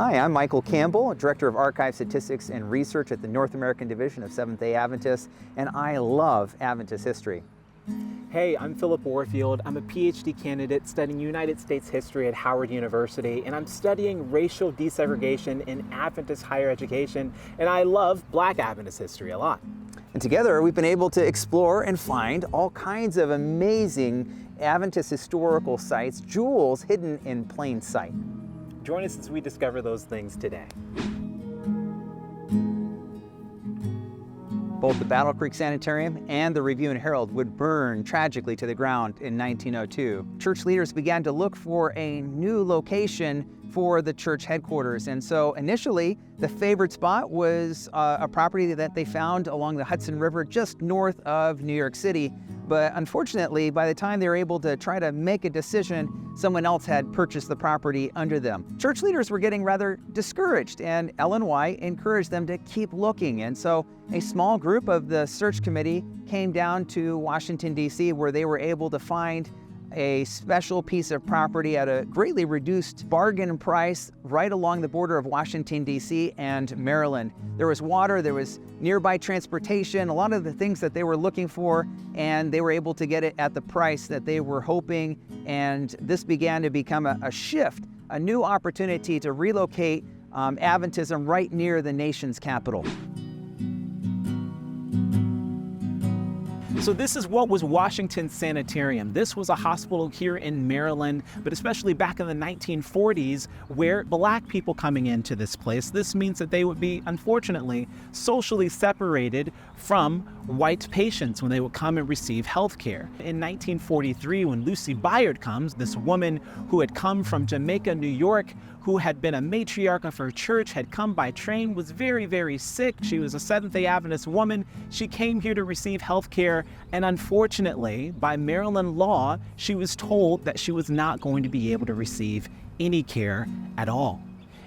Hi, I'm Michael Campbell, Director of Archive Statistics and Research at the North American Division of Seventh-day Adventist, and I love Adventist history. Hey, I'm Phillip Warfield. I'm a Ph.D. candidate studying United States history at Howard University, and I'm studying racial desegregation in Adventist higher education, and I love Black Adventist history a lot. And together we've been able to explore and find all kinds of amazing Adventist historical sites, jewels hidden in plain sight. Join us as we discover those things today. Both the Battle Creek Sanitarium and the Review and Herald would burn tragically to the ground in 1902. Church leaders began to look for a new location for the church headquarters. And so initially, the favorite spot was a property that they found along the Hudson River just north of New York City. But unfortunately, by the time they were able to try to make a decision, someone else had purchased the property under them. Church leaders were getting rather discouraged, and Ellen White encouraged them to keep looking. And so a small group of the search committee came down to Washington, D.C., where they were able to find a special piece of property at a greatly reduced bargain price right along the border of Washington, D.C. and Maryland. There was water, there was nearby transportation, a lot of the things that they were looking for, and they were able to get it at the price that they were hoping. And this began to become a shift, a new opportunity to relocate Adventism right near the nation's capital. So this is what was Washington Sanitarium. This was a hospital here in Maryland, but especially back in the 1940s, where Black people coming into this place, this means that they would be, unfortunately, socially separated from white patients when they would come and receive health care. In 1943, when Lucy Byard comes, this woman who had come from Jamaica, New York, who had been a matriarch of her church, had come by train, was very, very sick. She was a Seventh-day Adventist woman. She came here to receive health care, and unfortunately, by Maryland law, she was told that she was not going to be able to receive any care at all.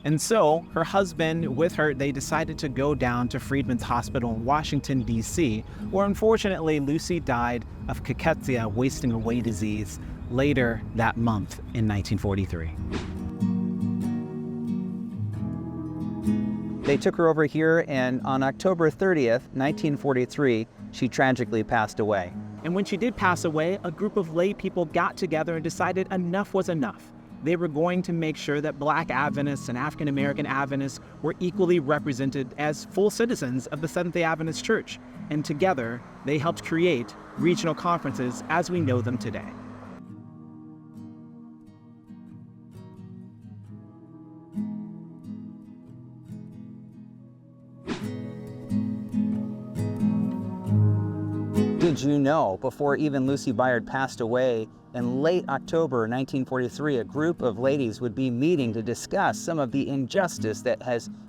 And so her husband, with her, they decided to go down to Freedman's Hospital in Washington, D.C., where unfortunately Lucy died of cachexia, wasting away disease, later that month in 1943. They took her over here, and on October 30th, 1943, she tragically passed away. And when she did pass away, a group of lay people got together and decided enough was enough. They were going to make sure that Black Adventists and African American Adventists were equally represented as full citizens of the Seventh-day Adventist Church. And together, they helped create regional conferences as we know them today. Did you know, before even Lucy Byard passed away, in late October 1943, a group of ladies would be meeting to discuss some of the injustice that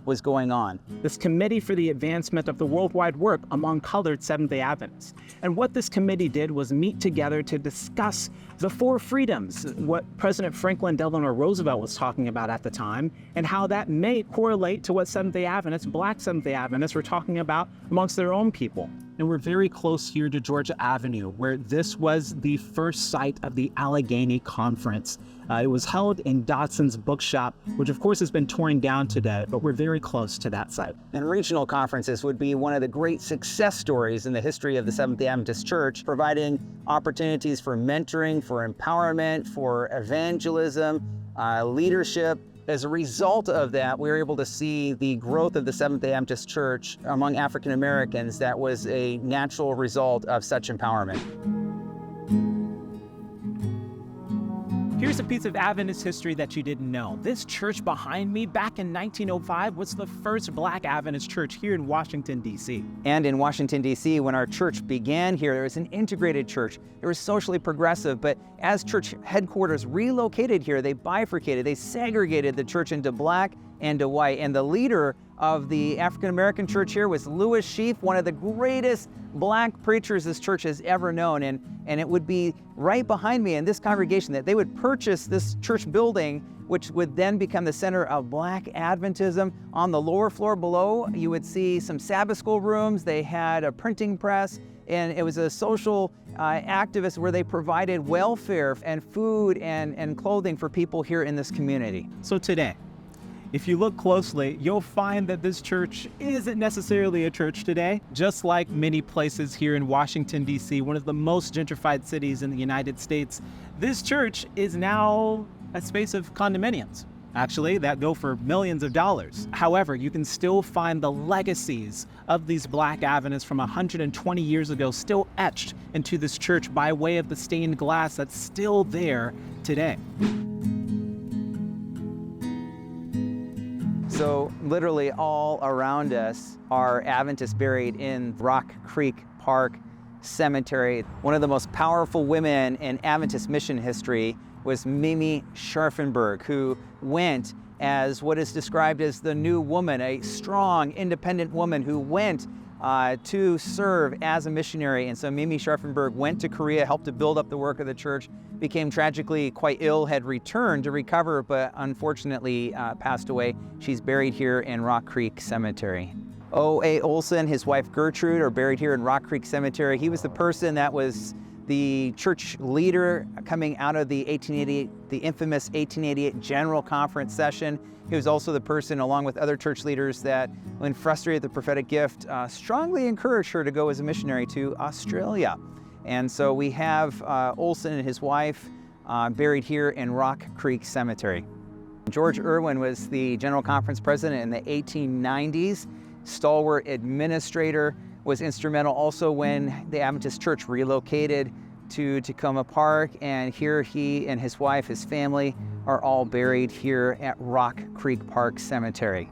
was going on. This Committee for the Advancement of the Worldwide Work among Colored Seventh-day Adventists. And what this committee did was meet together to discuss the four freedoms, what President Franklin Delano Roosevelt was talking about at the time, and how that may correlate to what Seventh-day Adventists, Black Seventh-day Adventists, were talking about amongst their own people. And we're very close here to Georgia Avenue, where this was the first site of the Allegheny Conference. It was held in Dodson's bookshop, which of course has been torn down today, but we're very close to that site. And regional conferences would be one of the great success stories in the history of the Seventh-day Adventist Church, providing opportunities for mentoring, for empowerment, for evangelism, leadership. As a result of that, we were able to see the growth of the Seventh-day Adventist Church among African Americans that was a natural result of such empowerment. Here's a piece of Adventist history that you didn't know. This church behind me back in 1905 was the first Black Adventist church here in Washington, D.C. And in Washington, D.C., when our church began here, there was an integrated church. It was socially progressive, but as church headquarters relocated here, they bifurcated, they segregated the church into Black and to white. And the leader of the African American church here was Louis Sheaf, one of the greatest Black preachers this church has ever known. And it would be right behind me in this congregation that they would purchase this church building, which would then become the center of Black Adventism. On the lower floor below, you would see some Sabbath school rooms. They had a printing press, and it was a social activist where they provided welfare and food and clothing for people here in this community. So today, If you look closely, you'll find that this church isn't necessarily a church today. Just like many places here in Washington, D.C., one of the most gentrified cities in the United States, this church is now a space of condominiums. Actually, that go for millions of dollars. However, you can still find the legacies of these Black Adventists from 120 years ago still etched into this church by way of the stained glass that's still there today. So literally all around us are Adventists buried in Rock Creek Park Cemetery. One of the most powerful women in Adventist mission history was Mimi Scharfenberg, who went as what is described as the new woman, a strong, independent woman who went to serve as a missionary. And so Mimi Scharfenberg went to Korea, helped to build up the work of the church, became tragically quite ill, had returned to recover, but unfortunately passed away. She's buried here in Rock Creek Cemetery. O.A. Olson, his wife Gertrude, are buried here in Rock Creek Cemetery. He was the person that was the church leader coming out of the infamous 1888 General Conference session. He was also the person, along with other church leaders, that, when frustrated with the prophetic gift, strongly encouraged her to go as a missionary to Australia. And so we have Olson and his wife buried here in Rock Creek Cemetery. George Irwin was the General Conference president in the 1890s, stalwart administrator, was instrumental also when the Adventist Church relocated to Tacoma Park, and here he and his wife, his family, are all buried here at Rock Creek Park Cemetery.